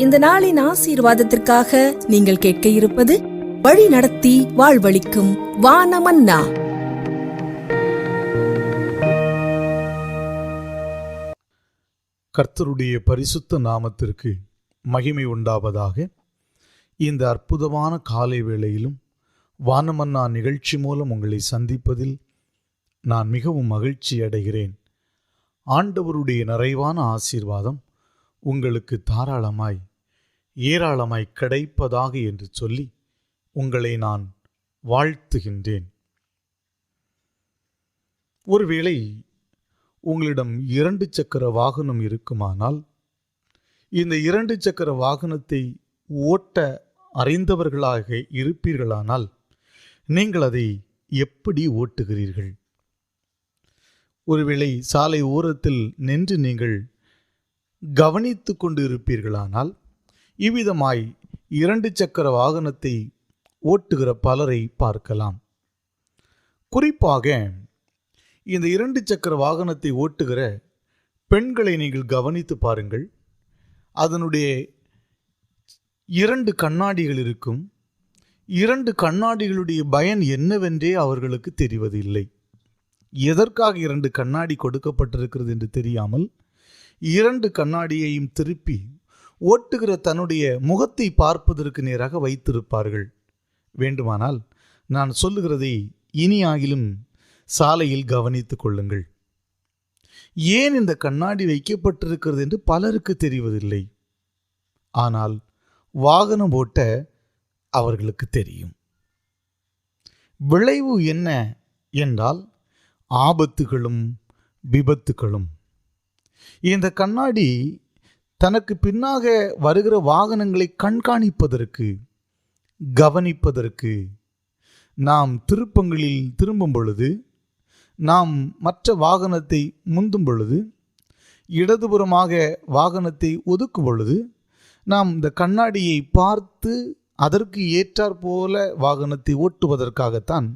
இந்த நாளின் ஆசீர்வாதத்திற்காக நீங்கள் கேட்க இருப்பது வழி நடத்தி வாழ்வளிக்கும் வானமன்னா. கர்த்தருடைய பரிசுத்த நாமத்திற்கு மகிமை உண்டாவதாக. இந்த அற்புதமான காலை வேளையிலும் வானமன்னா நிகழ்ச்சி மூலம் உங்களை சந்திப்பதில் நான் மிகவும் மகிழ்ச்சி அடைகிறேன். ஆண்டவருடைய நிறைவான ஆசீர்வாதம் உங்களுக்கு தாராளமாய் ஏராளமாய் கிடைப்பதாக என்று சொல்லி உங்களை நான் வாழ்த்துகின்றேன். ஒருவேளை உங்களிடம் 2 சக்கர வாகனம் இருக்குமானால், இந்த 2 சக்கர வாகனத்தை ஓட்ட அறிந்தவர்களாக இருப்பீர்களானால் நீங்கள் அதை எப்படி ஓட்டுகிறீர்கள்? ஒருவேளை சாலை ஓரத்தில் நின்று நீங்கள் கவனித்து கொண்டு இருப்பீர்களானால், இவ்விதமாய் 2 சக்கர வாகனத்தை ஓட்டுகிற பலரை பார்க்கலாம். குறிப்பாக இந்த 2 சக்கர வாகனத்தை ஓட்டுகிற பெண்களை நீங்கள் கவனித்து பாருங்கள். அதனுடைய 2 கண்ணாடிகள் இருக்கும். 2 கண்ணாடிகளுடைய பயன் என்னவென்றே அவர்களுக்கு தெரிவதில்லை. எதற்காக 2 கண்ணாடி கொடுக்கப்பட்டிருக்கிறது என்று தெரியாமல் 2 கண்ணாடியையும் திருப்பி ஓட்டுகிற தன்னுடைய முகத்தை பார்ப்பதற்கு நேராக வைத்திருப்பார்கள். வேண்டுமானால் நான் சொல்லுகிறதை இனி ஆகிலும் சாலையில் கவனித்துக் கொள்ளுங்கள். ஏன் இந்த கண்ணாடி வைக்கப்பட்டிருக்கிறது என்று பலருக்கு தெரிவதில்லை. ஆனால் வாகனம் ஓட்ட அவர்களுக்கு தெரியும். விளைவு என்ன என்றால் ஆபத்துகளும் விபத்துகளும். இந்த கண்ணாடி தனக்கு பின்னாக வருகிற வாகனங்களை கண்காணிப்பதற்கு, கவனிப்பதற்கு, நாம் திருப்பங்களில் திரும்பும் பொழுது, நாம் மற்ற வாகனத்தை முந்தும் பொழுது, இடதுபுறமாக வாகனத்தை ஒதுக்கும் பொழுது, நாம் இந்த கண்ணாடியை பார்த்து அதற்கு ஏற்றாற்போல வாகனத்தை ஓட்டுவதற்காகத்தான்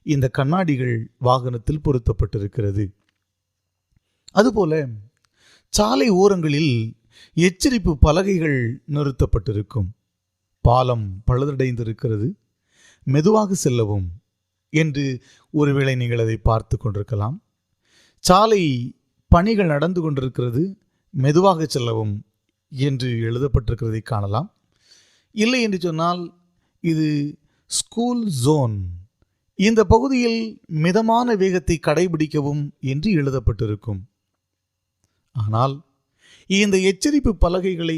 இந்த கண்ணாடிகள் வாகனத்தில் பொருத்தப்பட்டிருக்கிறது. அதுபோல சாலை ஓரங்களில் எச்சரிப்பு பலகைகள் நிறுத்தப்பட்டிருக்கும். பாலம் பழுதடைந்திருக்கிறது, மெதுவாக செல்லவும் என்று ஒருவேளை நீங்கள் அதை பார்த்து கொண்டிருக்கலாம். சாலை பணிகள் நடந்து கொண்டிருக்கிறது, மெதுவாக செல்லவும் என்று எழுதப்பட்டிருக்கிறதை காணலாம். இல்லை என்று சொன்னால் இது ஸ்கூல் ஜோன், இந்த பகுதியில் மிதமான வேகத்தை கடைபிடிக்கவும் என்று எழுதப்பட்டிருக்கும். ஆனால் இந்த எச்சரிப்பு பலகைகளை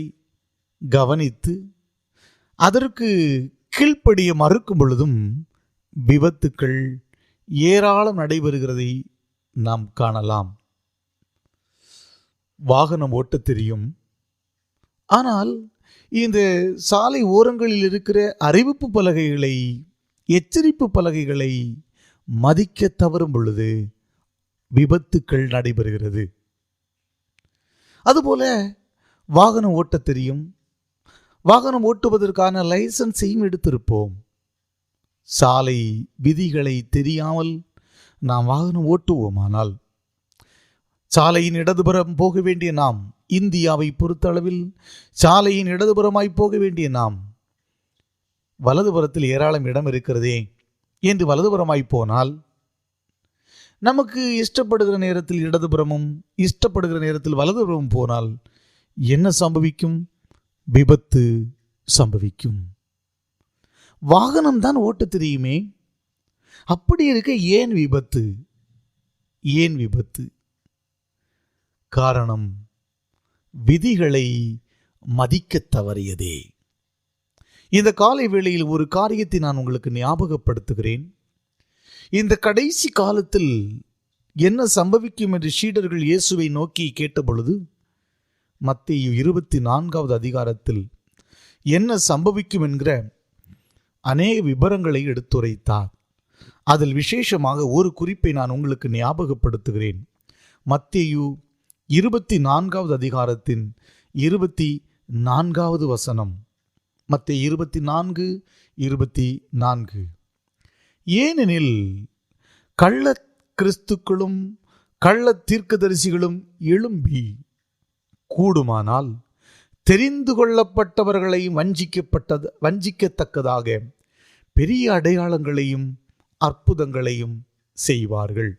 கவனித்து அதற்கு கீழ்ப்படிய மறுக்கும் பொழுதும் விபத்துக்கள் ஏராளம் நடைபெறுகிறதை நாம் காணலாம். வாகனம் ஓட்ட தெரியும், ஆனால் இந்த சாலை ஓரங்களில் இருக்கிற அறிவிப்பு பலகைகளை, எச்சரிப்பு பலகைகளை மதிக்க தவறும் பொழுது விபத்துக்கள் நடைபெறுகிறது. அதுபோல வாகனம் ஓட்ட தெரியும், வாகனம் ஓட்டுவதற்கான லைசன்ஸையும் எடுத்திருப்போம். சாலை விதிகளை தெரியாமல் நாம் வாகனம் ஓட்டுவோமானால், சாலையின் இடதுபுறம் போக வேண்டிய நாம், இந்தியாவை பொறுத்தளவில் சாலையின் இடதுபுறமாய் போக வேண்டிய நாம், வலதுபுறத்தில் ஏராளம் இடம் இருக்கிறதே என்று வலதுபுறமாய் போனால், நமக்கு இஷ்டப்படுகிற நேரத்தில் இடதுபுறமும் இஷ்டப்படுகிற நேரத்தில் வலதுபுறமும் போனால் என்ன சம்பவிக்கும்? விபத்து சம்பவிக்கும். வாகனம் தான் ஓட்ட தெரியுமே, அப்படி இருக்க ஏன் விபத்து? ஏன் விபத்து? காரணம் விதிகளை மதிக்க தவறியதே. இந்த காலை வேளையில் ஒரு காரியத்தை நான் உங்களுக்கு ஞாபகப்படுத்துகிறேன். இந்த கடைசி காலத்தில் என்ன சம்பவிக்கும் என்று சீடர்கள் இயேசுவை நோக்கி கேட்டபொழுது, மத்தேயு 24வது அதிகாரத்தில் என்ன சம்பவிக்கும் என்கிற அநேக விபரங்களை எடுத்துரைத்தார். அதில் விசேஷமாக ஒரு குறிப்பை நான் உங்களுக்கு ஞாபகப்படுத்துகிறேன். மத்தேயு 24வது அதிகாரத்தின் 24வது வசனம். மத்தேயு 24:24. ஏனெனில் கள்ள கிறிஸ்துக்களும் கள்ள தீர்க்கதரிசிகளும் எழும்பி கூடுமானால் தெரிந்து கொள்ளப்பட்டவர்களை வஞ்சிக்கத்தக்கதாக பெரிய அடையாளங்களையும் அற்புதங்களையும் செய்வார்கள்.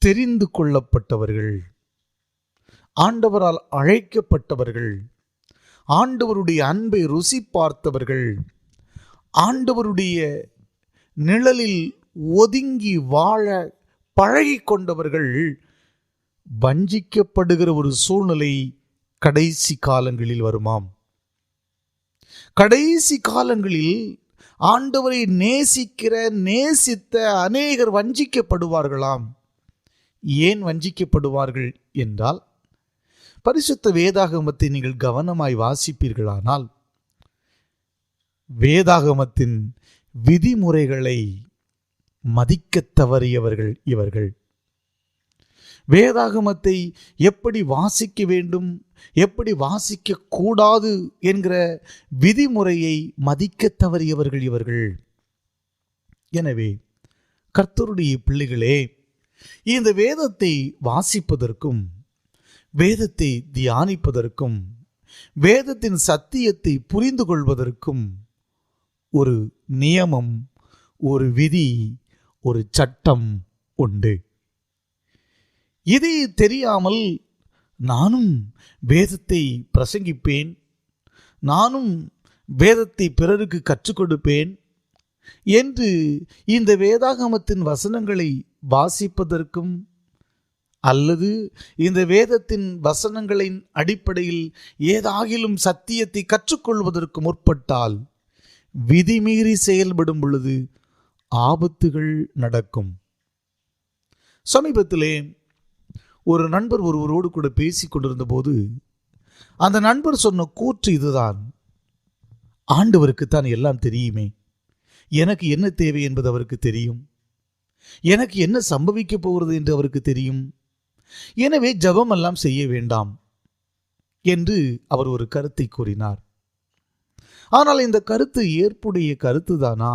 தெரிந்து கொள்ளப்பட்டவர்கள், ஆண்டவரால் அழைக்கப்பட்டவர்கள், ஆண்டவருடைய அன்பை ருசி பார்த்தவர்கள், ஆண்டவருடைய நிழலில் ஒதுங்கி வாழ பழகி கொண்டவர்கள் வஞ்சிக்கப்படுகிற ஒரு சூழ்நிலை கடைசி காலங்களில் வருமாம். கடைசி காலங்களில் ஆண்டவரை நேசித்த அநேகர் வஞ்சிக்கப்படுவார்களாம். ஏன் வஞ்சிக்கப்படுவார்கள் என்றால், பரிசுத்த வேதாகமத்தை நீங்கள் கவனமாய் வாசிப்பீர்களானால், வேதாகமத்தின் விதிமுறைகளை மதிக்கத் தவறியவர்கள் இவர்கள். வேதாகமத்தை எப்படி வாசிக்க வேண்டும், எப்படி வாசிக்க கூடாது என்கிற விதிமுறையை மதிக்கத் தவறியவர்கள் இவர்கள். எனவே கர்த்தருடைய பிள்ளைகளே, இந்த வேதத்தை வாசிப்பதற்கும் வேதத்தை தியானிப்பதற்கும் வேதத்தின் சத்தியத்தை புரிந்து கொள்வதற்கும் ஒரு நியமம், ஒரு விதி, ஒரு சட்டம் உண்டு. இதை தெரியாமல் நானும் வேதத்தை பிரசங்கிப்பேன், நானும் வேதத்தை பிறருக்கு கற்றுக் கொடுப்பேன் என்று இந்த வேதாகமத்தின் வசனங்களை வாசிப்பதற்கும் அல்லது இந்த வேதத்தின் வசனங்களின் அடிப்படையில் ஏதாகிலும் சத்தியத்தை கற்றுக்கொள்வதற்கு முற்பட்டால் விதிமீறி செயல்படும் பொழுது ஆபத்துகள் நடக்கும். சமீபத்திலே ஒரு நண்பர் ஒருவரோடு கூட பேசிக் கொண்டிருந்த போது அந்த நண்பர் சொன்ன கூற்று இதுதான்: ஆண்டவருக்குத்தான் எல்லாம் தெரியுமே, எனக்கு என்ன தேவை என்பது அவருக்கு தெரியும், எனக்கு என்ன சம்பவிக்க போகிறது என்று அவருக்கு தெரியும், எனவே ஜெபம் எல்லாம் செய்ய வேண்டாம் என்று அவர் ஒரு கருத்தை கூறினார். ஆனால் இந்த கருத்து ஏற்புடைய கருத்து தானா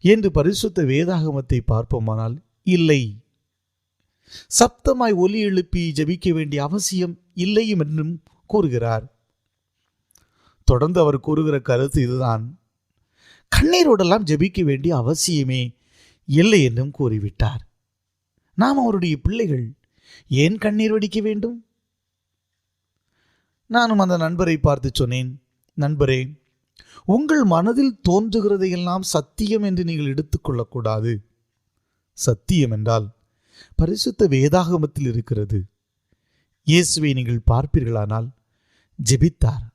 என்று பரிசுத்த வேதாகமத்தை பார்ப்போமானால் இல்லை. சப்தமாய் ஒலி எழுப்பி ஜெபிக்க வேண்டிய அவசியம் இல்லை என்றும் கூறுகிறார். தொடர்ந்து அவர் கூறுகிற கருத்து இதுதான்: கண்ணீரோடெல்லாம் ஜெபிக்க வேண்டிய அவசியமே இல்லை என்றும் கூறிவிட்டார். நாம் அவருடைய பிள்ளைகள், ஏன் கண்ணீர் வடிக்க வேண்டும்? நானும் அந்த நண்பரை பார்த்து சொன்னேன், நண்பரே, உங்கள் மனதில் தோன்றுகிறதையெல்லாம் சத்தியம் என்று நீங்கள் எடுத்துக்கொள்ளக்கூடாது. சத்தியம் என்றால் பரிசுத்த வேதாகமத்தில் இருக்கிறது. இயேசுவை நீங்கள் பார்ப்பீர்களானால் ஜெபித்தார்,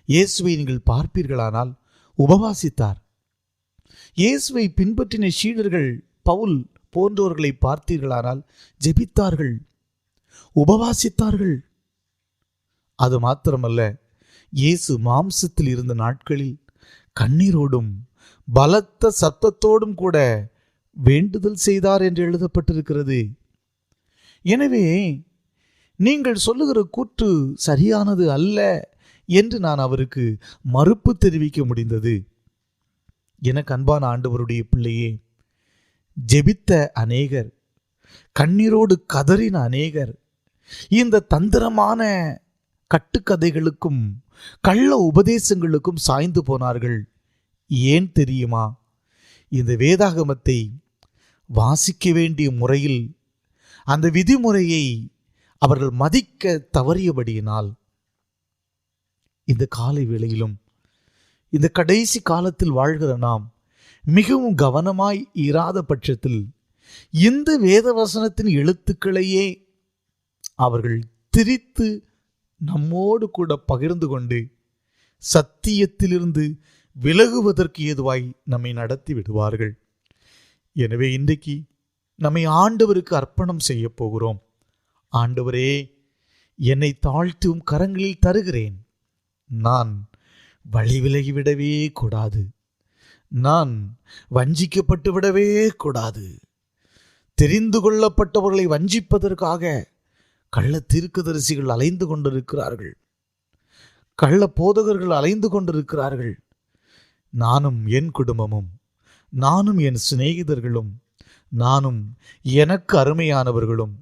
இயேசுவை நீங்கள் பார்ப்பீர்களானால் உபவாசித்தார். இயேசுவை பின்பற்றின சீடர்கள் பவுல் போன்றவர்களை பார்த்தீர்களானால் ஜெபித்தார்கள், உபவாசித்தார்கள். அது மாத்திரமல்ல, இயேசு மாம்சத்தில் இருந்த நாட்களில் கண்ணீரோடும் பலத்த சத்தத்தோடும் கூட வேண்டுதல் செய்தார் என்று எழுதப்பட்டிருக்கிறது. எனவே நீங்கள் சொல்லுகிற கூற்று சரியானது அல்ல என்று நான் அவருக்கு மறுப்பு தெரிவிக்க முடிந்தது. எனக்கு அன்பான ஆண்டவருடைய பிள்ளையே, ஜெபித்த அநேகர், கண்ணீரோடு கதறின அநேகர் இந்த தந்திரமான கட்டுக்கதைகளுக்கும் கள்ள உபதேசங்களுக்கும் சாய்ந்து போனார்கள். ஏன் தெரியுமா? இந்த வேதாகமத்தை வாசிக்க வேண்டிய முறையில் அந்த விதிமுறையை அவர்கள் மதிக்க தவறியபடியினால். இந்த காலை வேளையிலும் இந்த கடைசி காலத்தில் வாழ்கிற நாம் மிகவும் கவனமாய் இராத பட்சத்தில் இந்த வேதவசனத்தின் எழுத்துக்களையே அவர்கள் திரித்து நம்மோடு கூட பகிர்ந்து கொண்டு சத்தியத்திலிருந்து விலகுவதற்கு ஏதுவாய் நம்மை நடத்தி விடுவார்கள். எனவே இன்றைக்கு நம்மை ஆண்டவருக்கு அர்ப்பணம் செய்ய போகிறோம். ஆண்டவரே, என்னை தாழ்த்தும் கரங்களில் தருகிறேன். நான் வழி விலகிவிடவே கூடாது, நான் வஞ்சிக்கப்பட்டு விடவே கூடாது. தெரிந்து கொள்ளப்பட்டவர்களை வஞ்சிப்பதற்காக கள்ள தீர்க்கதரிசிகள் அலைந்து கொண்டிருக்கிறார்கள், கள்ள போதகர்கள் அலைந்து கொண்டிருக்கிறார்கள். நானும் என் குடும்பமும், நானும் என் சிநேகிதர்களும், நானும் எனக்கு அருமையானவர்களும்,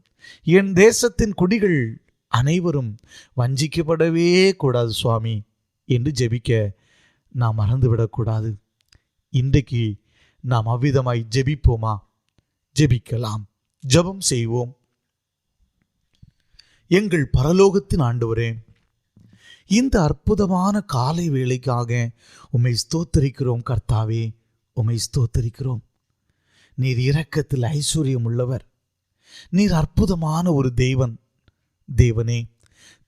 என் தேசத்தின் குடிகள் அனைவரும் வஞ்சிக்கப்படவே கூடாது சுவாமி என்று ஜெபிக்க நாம் மறந்துவிடக்கூடாது. இன்றைக்கு நாம் அவ்விதமாய் ஜெபிப்போமா? ஜெபிக்கலாம். ஜெபம் செய்வோம். எங்கள் பரலோகத்தின் ஆண்டவரே, இந்த அற்புதமான காலை வேளைக்காக உம்மை ஸ்தோத்தரிக்கிறோம் கர்த்தாவே, உம்மை ஸ்தோத்தரிக்கிறோம். நீர் இரக்கத்தில் ஐஸ்வர்யம் உள்ளவர். நீர் அற்புதமான ஒரு தேவனே,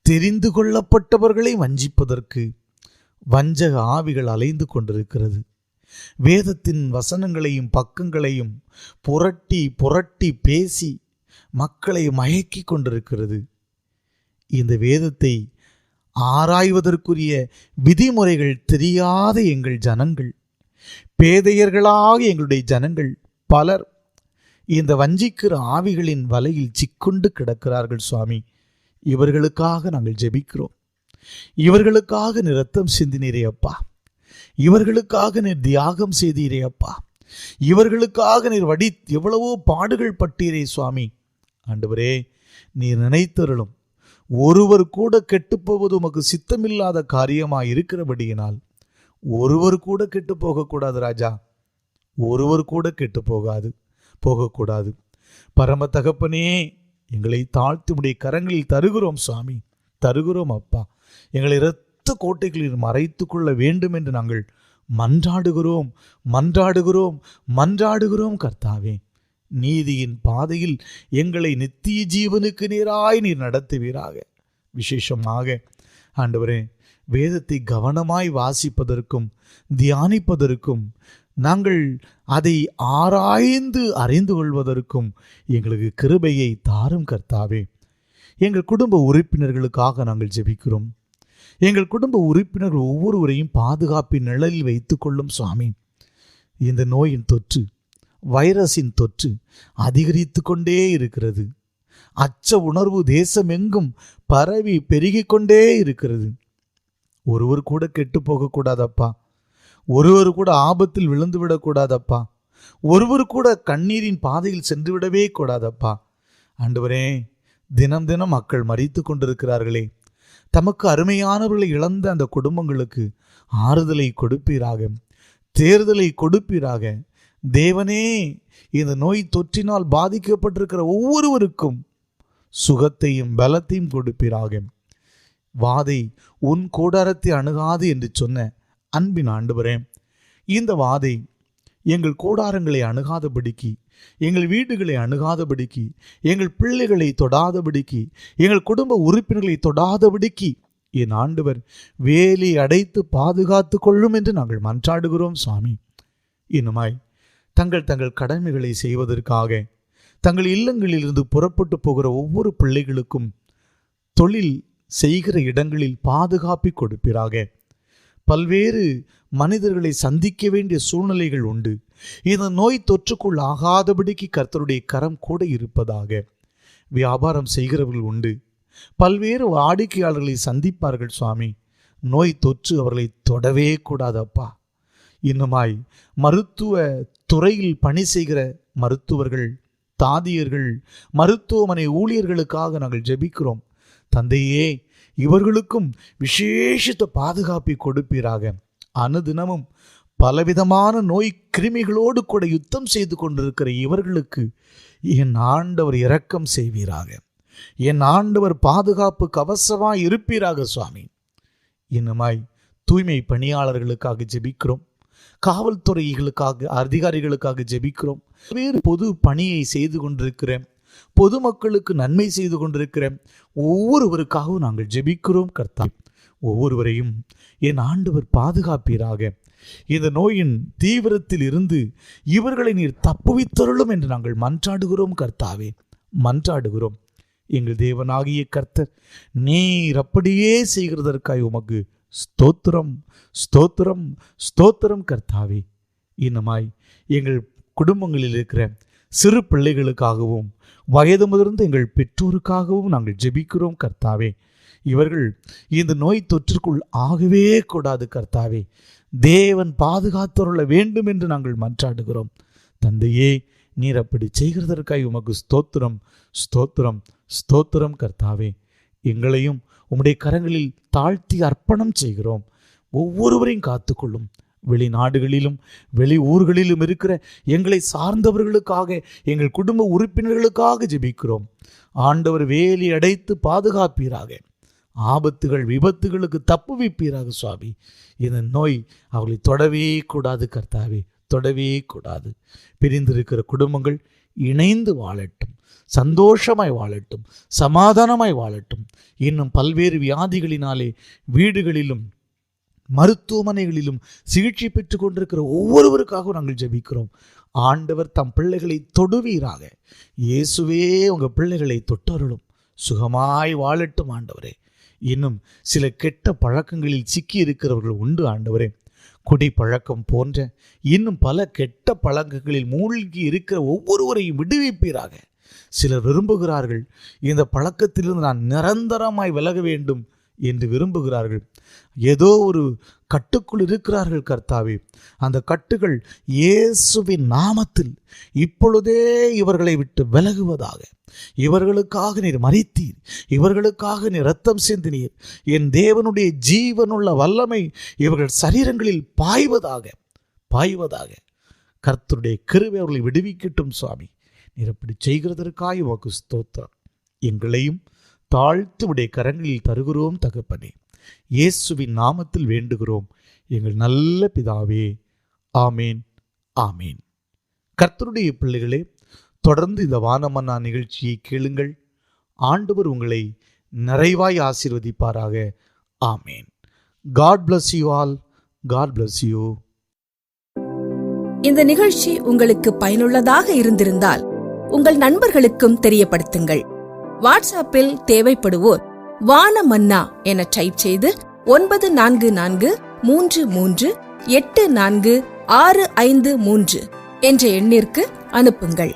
தெரிந்து கொள்ளப்பட்டவர்களை வஞ்சிப்பதற்கு வஞ்சக ஆவிகள் அலைந்து கொண்டிருக்கிறது. வேதத்தின் வசனங்களையும் பக்கங்களையும் புரட்டி புரட்டி பேசி மக்களை மயக்கி கொண்டிருக்கிறது. இந்த வேதத்தை ஆராய்வதற்குரிய விதிமுறைகள் தெரியாத எங்கள் ஜனங்கள், பேதையர்களாக எங்களுடைய ஜனங்கள் பலர் இந்த வஞ்சிக்கிற ஆவிகளின் வலையில் சிக்குண்டு கிடக்கிறார்கள் சுவாமி. இவர்களுக்காக நாங்கள் ஜெபிக்கிறோம். இவர்களுக்காக நீர் இரத்தம் சிந்தினீரே அப்பா. இவர்களுக்காக நீர் தியாகம் செய்தீரே அப்பா. இவர்களுக்காக நீர் எவ்வளவோ பாடுகள் பட்டீரே சுவாமி. ஆண்டவரே, நீர் நினைத்தருளும். ஒருவர் கூட கெட்டுப்போவது உமக்கு சித்தமில்லாத காரியமாய் இருக்கிறபடியினால் ஒருவர் கூட கெட்டு போகக்கூடாது ராஜா. ஒருவர் கூட கெட்டு போகக்கூடாது. பரம தகப்பனே, எங்களை தாழ்த்தி உடைய கரங்களில் தருகிறோம் சுவாமி, தருகிறோம் அப்பா. எங்களை இரத்த கோட்டைகளில் மறைத்து கொள்ள வேண்டும் என்று நாங்கள் மன்றாடுகிறோம் கர்த்தாவே. நீதியின் பாதையில் எங்களை நித்திய ஜீவனுக்கு நேராய் நீர் நடத்துவீராக. விசேஷமாக ஆண்டவரே, வேதத்தை கவனமாய் வாசிப்பதற்கும் தியானிப்பதற்கும் நாங்கள் அதை ஆராய்ந்து அறிந்து கொள்வதற்கும் எங்களுக்கு கிருபையை தாரும் கர்த்தாவே. எங்கள் குடும்ப உறுப்பினர்களுக்காக நாங்கள் ஜெபிக்கிறோம். எங்கள் குடும்ப உறுப்பினர்கள் ஒவ்வொருவரையும் பாதுகாப்பின் நிழலில் வைத்துக் கொள்ளும் சுவாமி. இந்த நோயின் தொற்று, வைரஸின் தொற்று அதிகரித்து கொண்டே இருக்கிறது. அச்ச உணர்வு தேசமெங்கும் பரவி பெருகிக் கொண்டே இருக்கிறது. ஒருவர் கூட கெட்டு போகக்கூடாதப்பா. ஒருவர் கூட ஆபத்தில் விழுந்து விடக்கூடாதப்பா. ஒருவர் கூட கண்ணீரின் பாதையில் சென்று விடவே கூடாதப்பா. ஆண்டவரே, தினம் தினம் மக்கள் மரித்து கொண்டிருக்கிறார்களே, தமக்கு அருமையானவர்களை இழந்த அந்த குடும்பங்களுக்கு ஆறுதலை கொடுப்பீராக, தேர்தலை கொடுப்பீராக. தேவனே, இந்த நோய் தொற்றினால் பாதிக்கப்பட்டிருக்கிற ஒவ்வொருவருக்கும் சுகத்தையும் பலத்தையும் கொடுப்பீராக. வாதை உன் கூடாரத்தை அணுகாது என்று சொன்ன அன்பின் ஆண்டவரே, இந்த வாதை எங்கள் கூடாரங்களை அணுகாதபடிக்கு, எங்கள் வீடுகளை அணுகாதபடிக்கு, எங்கள் பிள்ளைகளை தொடாதபடிக்கு, எங்கள் குடும்ப உறுப்பினர்களை தொடாதபடிக்கு என் ஆண்டவர் வேலி அடைத்து பாதுகாத்து கொள்ளும் என்று நாங்கள் மன்றாடுகிறோம் சுவாமி. இன்னுமாய் தங்கள் கடமைகளை செய்வதற்காக தங்கள் இல்லங்களிலிருந்து புறப்பட்டு போகிற ஒவ்வொரு பிள்ளைகளுக்கும் தொழில் செய்கிற இடங்களில் பாதுகாப்பை கொடுப்பீராக. பல்வேறு மனிதர்களை சந்திக்க வேண்டிய சூழ்நிலைகள் உண்டு. இந்த நோய் தொற்றுக்குள் ஆகாதபடிக்கு கர்த்தருடைய கரம் கூட இருப்பதாக. வியாபாரம் செய்கிறவர்கள் உண்டு. பல்வேறு வாடிக்கையாளர்களை சந்திப்பார்கள் சுவாமி. நோய் தொற்று அவர்களை தொடவே கூடாதப்பா. இன்னுமாய் மருத்துவ துறையில் பணி செய்கிற மருத்துவர்கள், தாதியர்கள், மருத்துவமனை ஊழியர்களுக்காக நாங்கள் ஜெபிக்கிறோம். தந்தையே, இவர்களுக்கும் விசேஷித்த பாதுகாப்பை கொடுப்பீராக. அனுதினமும் பலவிதமான நோய் கிருமிகளோடு கூட யுத்தம் செய்து கொண்டிருக்கிற இவர்களுக்கு என் ஆண்டவர் இரக்கம் செய்வீராக. என் ஆண்டவர் பாதுகாப்பு கவசமாய் இருப்பீராக சுவாமி. இன்னுமாய் தூய்மை பணியாளர்களுக்காக ஜெபிக்கிறோம். காவல்துறைகளுக்காக, அதிகாரிகளுக்காக ஜெபிக்கிறோம். வேறு பொது பணியை செய்து கொண்டிருக்கிறேன், பொதுமக்களுக்கு நன்மை செய்து கொண்டிருக்கிறேன் ஒவ்வொருவருக்காகவும் நாங்கள் ஜெபிக்கிறோம் கர்த்தா. ஒவ்வொருவரையும் என் ஆண்டவர் பாதுகாப்பீராக. இந்த நோயின் தீவிரத்தில் இருந்து இவர்களை நீர் தப்புவித்தருளும் என்று நாங்கள் மன்றாடுகிறோம் கர்த்தாவே, மன்றாடுகிறோம். எங்கள் தேவனாகிய கர்த்தர், நீர் அப்படியே செய்கிறதற்காய் உமக்கு ஸ்தோத்திரம், ஸ்தோத்திரம், ஸ்தோத்திரம் கர்த்தாவே. இன்னுமாய் எங்கள் குடும்பங்களில் இருக்கிற சிறு பிள்ளைகளுக்காகவும் வயது முதிர்ந்த எங்கள் பெற்றோருக்காகவும் நாங்கள் ஜெபிக்கிறோம் கர்த்தாவே. இவர்கள் இந்த நோய் தொற்றுக்குள் ஆகவே கூடாது கர்த்தாவே. தேவன் பாதுகாத்துள்ள வேண்டும் என்று நாங்கள் மன்றாடுகிறோம். தந்தையே, நீர் அப்படி செய்கிறதற்காக உமக்கு ஸ்தோத்திரம், ஸ்தோத்திரம், ஸ்தோத்திரம் கர்த்தாவே. எங்களையும் உம்முடைய கரங்களில் தாழ்த்தி அர்ப்பணம் செய்கிறோம். ஒவ்வொருவரையும் காத்துக்கொள்ளும். வெளிநாடுகளிலும் வெளி ஊர்களிலும் இருக்கிற எங்களை சார்ந்தவர்களுக்காக, எங்கள் குடும்ப உறுப்பினர்களுக்காக ஜெபிக்கிறோம். ஆண்டவர் வேலி அடைத்து பாதுகாப்பீராக. ஆபத்துகள் விபத்துகளுக்கு தப்புவிப்பீராக சுவாமி. இந்த நோய் அவர்களை தொடவே கூடாது கர்த்தாவே, தொடவே கூடாது. பிரிந்திருக்கிற குடும்பங்கள் இணைந்து வாழட்டும், சந்தோஷமாய் வாழட்டும், சமாதானமாய் வாழட்டும். இன்னும் பல்வேறு வியாதிகளினாலே வீடுகளிலும் மருத்துவமனைகளிலும் சிகிச்சை பெற்றுக் கொண்டிருக்கிற ஒவ்வொருவருக்காகவும் நாங்கள் ஜெபிக்கிறோம். ஆண்டவர் தம் பிள்ளைகளை தொடுவீராக. இயேசுவே உங்கள் பிள்ளைகளை தொட்டருளும், சுகமாய் வாழட்டும் ஆண்டவரே. இன்னும் சில கெட்ட பழக்கங்களில் சிக்கி இருக்கிறவர்கள் உண்டு ஆண்டவரே. குடிப்பழக்கம் போன்ற இன்னும் பல கெட்ட பழக்கங்களில் மூழ்கி இருக்கிற ஒவ்வொருவரையும் விடுவிப்பீராக. சிலர் விரும்புகிறார்கள், இந்த பழக்கத்திலிருந்து நான் நிரந்தரமாய் விலக வேண்டும் என்று விரும்புகிறார்கள். ஏதோ ஒரு கட்டுக்குள் இருக்கிறார்கள் கர்த்தாவே. அந்த கட்டுகள் இயேசுவின் நாமத்தில் இப்பொழுதே இவர்களை விட்டு விலகுவதாக. இவர்களுக்காக நீர் மரித்தீர், இவர்களுக்காக நீர் இரத்தம் சிந்தினீர். என் தேவனுடைய ஜீவனுள்ள வல்லமை இவர்கள் சரீரங்களில் பாய்வதாக. கர்த்தருடைய கிருபை அவர்களை விடுவிக்கட்டும் சுவாமி. நீர் அப்படி செய்கிறதற்காக உமக்கு ஸ்தோத்திரம். எங்களையும் தாழ்த்து உடைய கரங்களில் தருகிறோம் தகப்பனே. இயேசுவின் நாமத்தில் வேண்டுகிறோம் எங்கள் நல்ல பிதாவே. ஆமேன், ஆமேன். கர்த்தருடைய பிள்ளைகளே, தொடர்ந்து இந்த வானமன்னா நிகழ்ச்சியை கேளுங்கள். ஆண்டவர் உங்களை நிறைவாய் ஆசீர்வதிப்பாராக. ஆமேன். God bless you all. God bless you. இந்த நிகழ்ச்சி உங்களுக்கு பயனுள்ளதாக இருந்திருந்தால் உங்கள் நண்பர்களுக்கும் தெரியப்படுத்துங்கள். வாட்ஸ்அப்பில் தேவைப்படுவோர் வானமன்னா என டைப் செய்து 9443384653 என்ற எண்ணிற்கு அனுப்புங்கள்.